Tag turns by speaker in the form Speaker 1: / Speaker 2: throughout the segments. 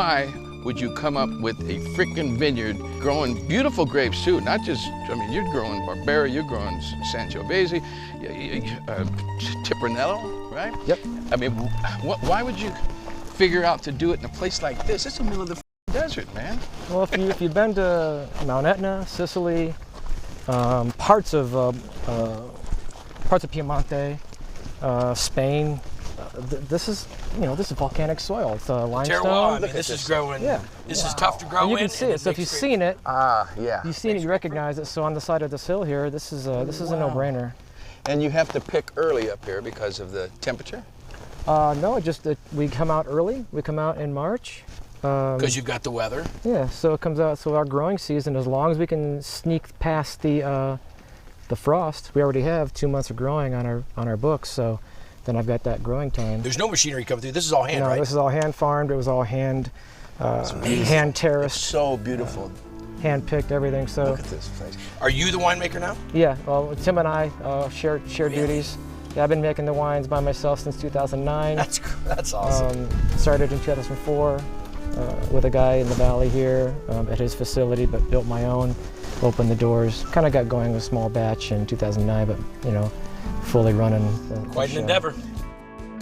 Speaker 1: why would you come up with a freaking vineyard growing beautiful grapes too? Not just, I mean, you're growing Barbera, you're growing Sangiovese, Tempranillo, right?
Speaker 2: Yep.
Speaker 1: I mean, why would you figure out to do it in a place like this? It's the middle of the desert, man.
Speaker 2: Well, if you've been to Mount Etna, Sicily, parts of Piemonte, Spain, this is volcanic soil. It's limestone.
Speaker 3: Terroir, I mean, this is growing.
Speaker 2: Yeah.
Speaker 3: This is tough to grow
Speaker 2: and you
Speaker 3: in.
Speaker 2: can see it. So if you've seen it,
Speaker 1: yeah.
Speaker 2: you've seen it, you recognize it. So on the side of this hill here, this is a no-brainer.
Speaker 1: And you have to pick early up here because of the temperature?
Speaker 2: No, we come out early. We come out in March.
Speaker 3: Because you've got the weather.
Speaker 2: Yeah, so it comes out. So our growing season, as long as we can sneak past the frost, we already have 2 months of growing on our books. So then I've got that growing time.
Speaker 3: There's no machinery coming through. This is all hand,
Speaker 2: No,
Speaker 3: right?
Speaker 2: this is all hand farmed. It was all hand terraced.
Speaker 1: It's so beautiful.
Speaker 2: Hand picked, everything. So
Speaker 1: Look at this place.
Speaker 3: Are you the winemaker now?
Speaker 2: yeah, well, Tim and I share duties. Yeah, I've been making the wines by myself since 2009.
Speaker 3: That's awesome.
Speaker 2: Started in 2004 with a guy in the valley here at his facility, but built my own. Opened the doors. Kind of got going with a small batch in 2009, but fully running.
Speaker 3: Quite an endeavor.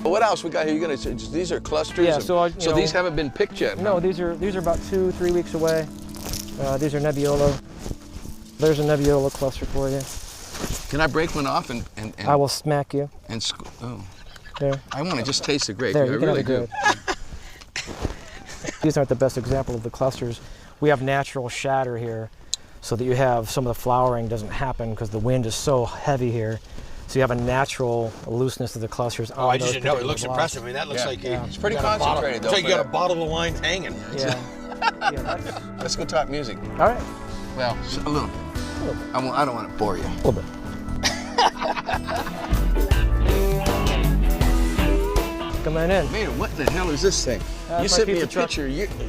Speaker 1: What else we got here? These are clusters.
Speaker 2: Yeah, so
Speaker 1: these haven't been picked yet.
Speaker 2: No,
Speaker 1: huh?
Speaker 2: these are about 2-3 weeks away. These are Nebbiolo. There's a Nebbiolo cluster for you.
Speaker 1: Can I break one off and
Speaker 2: I will smack you. There.
Speaker 1: I want to just taste the grape.
Speaker 2: There,
Speaker 1: I
Speaker 2: you can
Speaker 1: really
Speaker 2: have
Speaker 1: do.
Speaker 2: These aren't the best example of the clusters. We have natural shatter here, so that you have some of the flowering doesn't happen because the wind is so heavy here. So you have a natural looseness of the clusters.
Speaker 3: Oh, I just didn't know. It looks impressive. I mean, that looks like
Speaker 1: it's pretty concentrated though.
Speaker 3: It's like you got a bottle of wine hanging.
Speaker 2: Yeah.
Speaker 1: Let's go talk music.
Speaker 2: All right.
Speaker 1: Well, a little. I don't want to bore you.
Speaker 2: A little bit. Come on in.
Speaker 1: Man, what the hell is this thing? You sent me a picture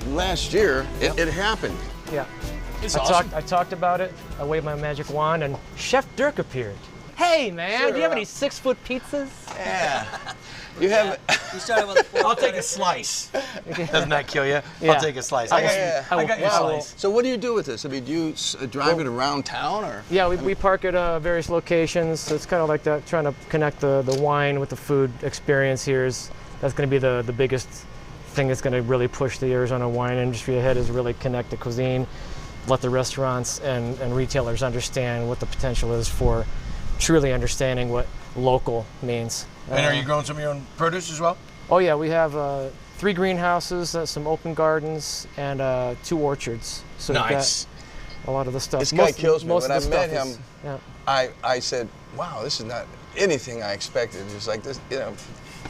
Speaker 1: last year. It happened.
Speaker 2: Yeah.
Speaker 3: It's awesome.
Speaker 2: I talked about it. I waved my magic wand, and Chef Dirk appeared. Hey, man, do you have any 6-foot pizzas?
Speaker 1: Yeah. You have.
Speaker 4: You started with a
Speaker 3: I'll take a slice. Doesn't that kill you?
Speaker 2: Yeah.
Speaker 3: I'll take a slice. I got your slice.
Speaker 1: So what do you do with this? I mean, do you drive it around town or?
Speaker 2: Yeah, we park at various locations. So it's kind of like that, trying to connect the wine with the food experience here. That's going to be the biggest thing that's going to really push the Arizona wine industry ahead, is really connect the cuisine, let the restaurants and retailers understand what the potential is for truly understanding what local means.
Speaker 3: And are you growing some of your own produce as well?
Speaker 2: Oh yeah, we have 3 greenhouses, some open gardens, and 2 orchards. So we've got a lot of the stuff.
Speaker 1: This guy kills me. When I met him,
Speaker 2: yeah.
Speaker 1: I said, wow, this is not anything I expected. It's like this,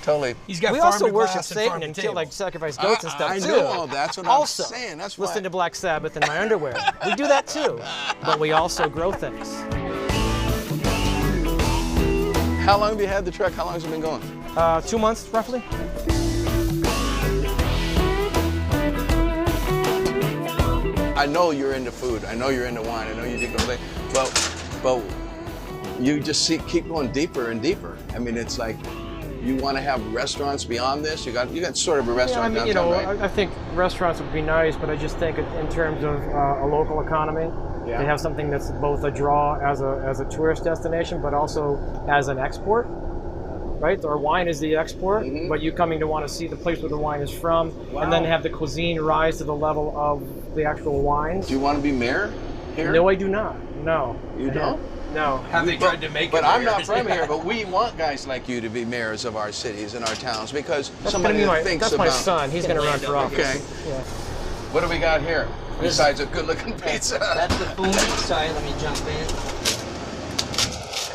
Speaker 1: totally.
Speaker 3: He's got
Speaker 2: We
Speaker 3: farm
Speaker 2: also
Speaker 3: to
Speaker 2: worship
Speaker 3: glass and
Speaker 2: Satan
Speaker 3: farm to
Speaker 2: and kill,
Speaker 3: table.
Speaker 2: like, sacrifice goats and stuff
Speaker 1: I
Speaker 2: too.
Speaker 1: know all that's what
Speaker 2: Also,
Speaker 1: I'm saying. That's why.
Speaker 2: listen to Black Sabbath in my underwear. We do that too, but we also grow things.
Speaker 1: How long have you had the truck? How long has it been going?
Speaker 2: 2 months, roughly.
Speaker 1: I know you're into food. I know you're into wine. I know you did go there. But you just keep going deeper and deeper. I mean, it's like you want to have restaurants beyond this. You got sort of a restaurant downtown, right?
Speaker 2: I think restaurants would be nice, but I just think in terms of a local economy,
Speaker 1: Yeah.
Speaker 2: they have something that's both a draw as a tourist destination, but also as an export. Right? Our wine is the export, but you coming to want to see the place where the wine is from, and then have the cuisine rise to the level of the actual wines.
Speaker 1: Do you want to be mayor here?
Speaker 2: No, I do not. No.
Speaker 1: You don't?
Speaker 2: No.
Speaker 3: Have they tried to make
Speaker 1: But
Speaker 3: it
Speaker 1: I'm
Speaker 3: here?
Speaker 1: not from here, but we want guys like you to be mayors of our cities and our towns, because somebody
Speaker 2: That's
Speaker 1: that thinks
Speaker 2: that's
Speaker 1: about...
Speaker 2: my son. He's going to run for office.
Speaker 1: Okay.
Speaker 2: Yeah.
Speaker 1: What do we got here besides a good-looking pizza?
Speaker 4: That's the food. Sorry, let me jump in.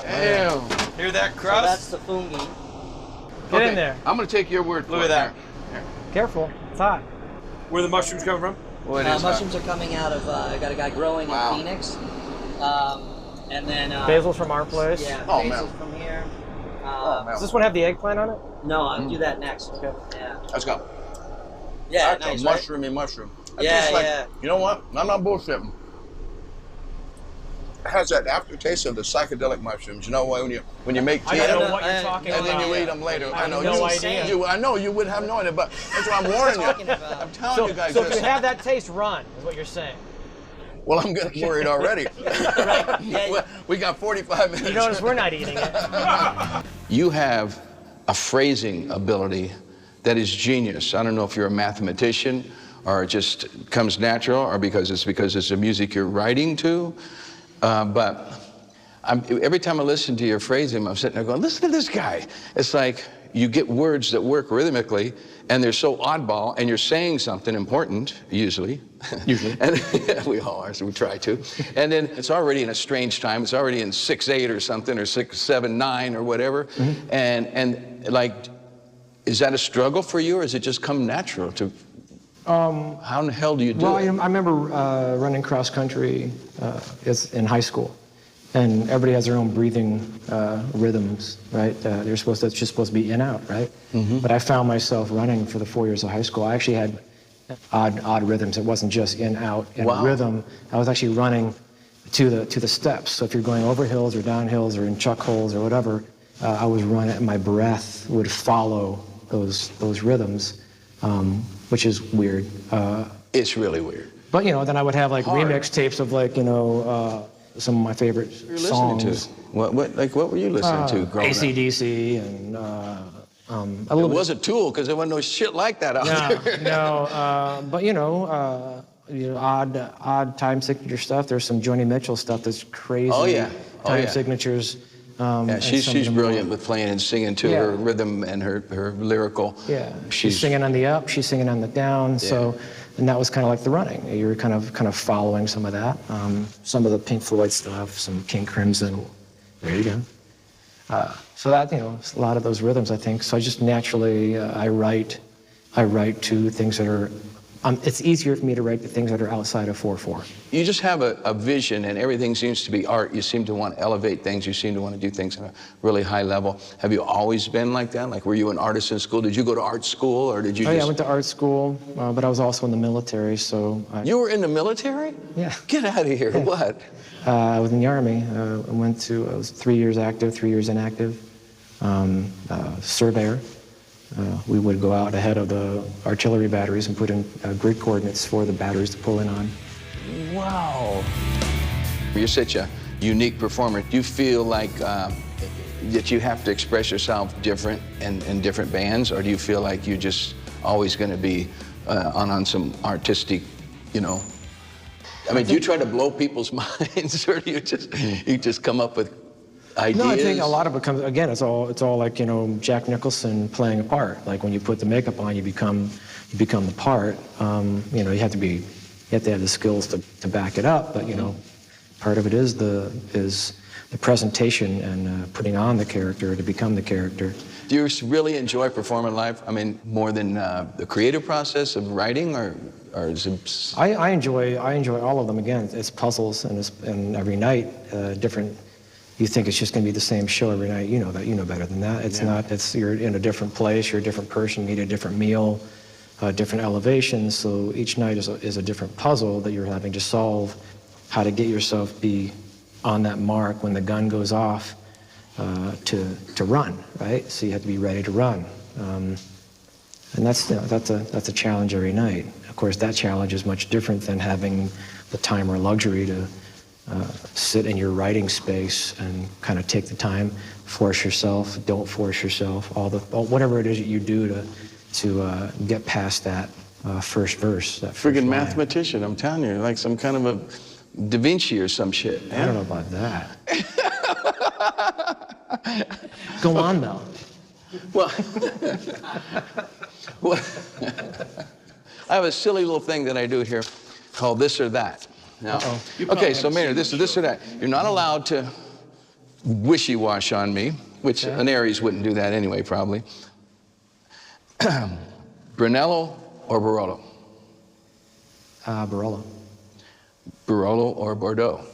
Speaker 1: Damn.
Speaker 3: Hear that
Speaker 4: So
Speaker 3: crust?
Speaker 4: that's the fungi.
Speaker 2: Get in there.
Speaker 1: I'm going to take your word for it.
Speaker 3: Look at that.
Speaker 1: Here.
Speaker 2: Careful. It's hot.
Speaker 3: Where the mushrooms coming from?
Speaker 1: Well, it is
Speaker 4: Mushrooms are coming out of, I got a guy growing
Speaker 1: Wow.
Speaker 4: in Phoenix. And then...
Speaker 2: Basil's from our place.
Speaker 4: Yeah,
Speaker 1: Oh,
Speaker 4: basil's
Speaker 1: man.
Speaker 4: from here.
Speaker 1: man.
Speaker 2: Does this one have the eggplant on it?
Speaker 4: No, I'll do that next.
Speaker 2: Okay.
Speaker 4: Yeah.
Speaker 1: Let's go.
Speaker 4: Yeah,
Speaker 1: That's
Speaker 4: nice,
Speaker 1: a
Speaker 4: right?
Speaker 1: mushroomy mushroom. That
Speaker 4: Yeah,
Speaker 1: tastes like,
Speaker 4: yeah.
Speaker 1: You know what? I'm not bullshitting. has that aftertaste of the psychedelic mushrooms. You know, when you make tea,
Speaker 2: I don't know
Speaker 4: know,
Speaker 2: what you're talking
Speaker 1: and
Speaker 2: about.
Speaker 1: then you eat them later.
Speaker 2: I
Speaker 1: I know
Speaker 2: have no
Speaker 1: you,
Speaker 2: idea.
Speaker 1: I know you would have no idea, but that's why I'm warning
Speaker 4: talking
Speaker 1: you.
Speaker 4: about?
Speaker 1: I'm telling
Speaker 2: So,
Speaker 1: you guys
Speaker 2: so if
Speaker 1: this.
Speaker 2: you have that taste, run, is what you're saying.
Speaker 1: Well, I'm getting worried already.
Speaker 4: Yeah.
Speaker 1: We got 45 minutes.
Speaker 2: You notice we're not eating it.
Speaker 1: You have a phrasing ability that is genius. I don't know if you're a mathematician or it just comes natural or because it's the music you're writing to, but every time I listen to your phrasing, I'm sitting there going, listen to this guy. It's like you get words that work rhythmically and they're so oddball and you're saying something important, usually. And we all are, so we try to. And then it's already in a strange time. It's already in 6/8 or something, or 6/7/9 or whatever. And like, is that a struggle for you or does it just come natural to, how in the hell do you do it?
Speaker 2: I remember running cross country in high school, and everybody has their own breathing rhythms, right? It's just supposed to be in out, right? But I found myself running for the 4 years of high school. I actually had odd rhythms. It wasn't just in out in rhythm. I was actually running to the steps. So if you're going over hills or down hills or in chuck holes or whatever, I was running. And my breath would follow those rhythms, which is weird.
Speaker 1: It's really weird.
Speaker 2: But then I would have like remix tapes of like some of my favorite songs.
Speaker 1: Listening to? What were you listening to growing up?
Speaker 2: AC/DC and a
Speaker 1: It
Speaker 2: little
Speaker 1: was a Tool because there wasn't no shit like that out there.
Speaker 2: but odd time signature stuff. There's some Joni Mitchell stuff that's crazy.
Speaker 1: Oh, yeah.
Speaker 2: Time signatures.
Speaker 1: Yeah,
Speaker 2: and
Speaker 1: she's
Speaker 2: some of them
Speaker 1: brilliant with playing and singing to her rhythm and her lyrical.
Speaker 2: Yeah, she's singing on the up, she's singing on the down. So, and that was kind of like the running. You were kind of following some of that. Some of the Pink Floyd stuff, some King Crimson. There you go. So that a lot of those rhythms, I think. So I just naturally I write to things that are. It's easier for me to write the things that are outside of 4/4.
Speaker 1: You just have a vision and everything seems to be art. You seem to want to elevate things. You seem to want to do things at a really high level. Have you always been like that? Like, were you an artist in school? Did you go to art school or did you
Speaker 2: I went to art school, but I was also in the military, so...
Speaker 1: You were in the military?
Speaker 2: Yeah.
Speaker 1: Get out of here. Yeah. What?
Speaker 2: I was in the Army. I was 3 years active, 3 years inactive. Surveyor. We would go out ahead of the artillery batteries and put in grid coordinates for the batteries to pull in on.
Speaker 1: Wow. You're such a unique performer. Do you feel like that you have to express yourself different in different bands, or do you feel like you're just always going to be on some artistic, I mean, do you try to blow people's minds, or do you just come up with ideas?
Speaker 2: No, I think a lot of it comes, again, it's all like, Jack Nicholson playing a part. Like when you put the makeup on, you become the part. You have to have the skills to back it up, but part of it is the presentation and putting on the character to become the character.
Speaker 1: Do you really enjoy performing live? I mean, more than the creative process of writing, or is it...
Speaker 2: I enjoy all of them. Again, it's puzzles, and every night different. You think it's just going to be the same show every night. You know better than that. It's not. You're in a different place. You're a different person. You eat a different meal, different elevations. So each night is a different puzzle that you're having to solve. How to get yourself be on that mark when the gun goes off to run, right? So you have to be ready to run, and that's a challenge every night. Of course, that challenge is much different than having the time or luxury to sit in your writing space and kind of take the time, force yourself, don't force yourself, whatever it is that you do to get past that first verse. That
Speaker 1: friggin' mathematician, I'm telling you, like some kind of a Da Vinci or some shit.
Speaker 2: I don't know about that. Go on, though.
Speaker 1: Well, I have a silly little thing that I do here called This or That. Now, okay, so Maynard, this or that. You're not allowed to wishy-wash on me, which an Aries wouldn't do that anyway, probably. Brunello or Barolo?
Speaker 2: Barolo.
Speaker 1: Barolo or Bordeaux?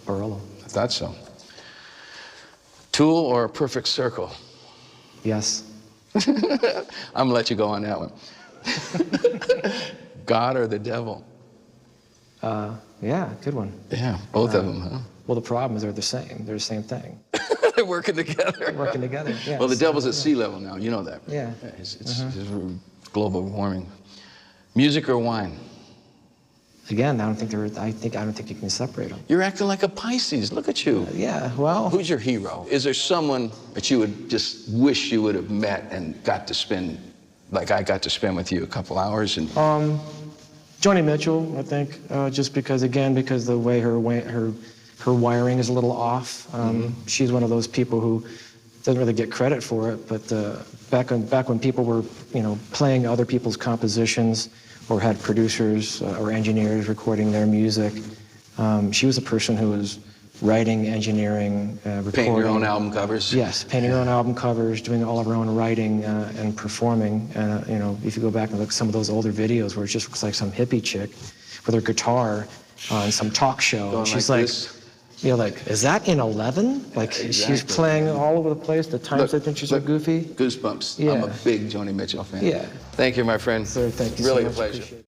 Speaker 2: Barolo.
Speaker 1: I thought so. Tool or Perfect Circle?
Speaker 2: Yes.
Speaker 1: I'm gonna let you go on that one. God or the devil?
Speaker 2: Yeah, good one.
Speaker 1: Yeah, both of them, huh?
Speaker 2: Well, the problem is they're the same. They're the same thing.
Speaker 1: They're working together.
Speaker 2: Working together, yeah.
Speaker 1: Well, the devil's at sea level now. You know that.
Speaker 2: Yeah.
Speaker 1: It's global warming. Music or wine?
Speaker 2: Again, I don't think you can separate them.
Speaker 1: You're acting like a Pisces. Look at you.
Speaker 2: Yeah, well.
Speaker 1: Who's your hero? Is there someone that you would just wish you would have met and got to spend, like I got to spend with you a couple hours? And
Speaker 2: Joni Mitchell, I think, just because the way her wiring is a little off. She's one of those people who doesn't really get credit for it, but back when people were, playing other people's compositions or had producers or engineers recording their music, she was a person who was writing, engineering, recording.
Speaker 1: Painting your own album covers?
Speaker 2: Yes, painting her own album covers, doing all of her own writing and performing. If you go back and look at some of those older videos where it just looks like some hippie chick with her guitar on some talk show.
Speaker 1: Going
Speaker 2: and she's
Speaker 1: like
Speaker 2: like,
Speaker 1: this?
Speaker 2: is that in 11? Like,
Speaker 1: Exactly.
Speaker 2: she's playing all over the place. The times I think she's so goofy.
Speaker 1: Goosebumps.
Speaker 2: Yeah.
Speaker 1: I'm a big Joni Mitchell fan.
Speaker 2: Yeah.
Speaker 1: Thank you, my friend.
Speaker 2: So thank you
Speaker 1: Really
Speaker 2: so
Speaker 1: a
Speaker 2: much.
Speaker 1: pleasure.
Speaker 2: Appreciate it.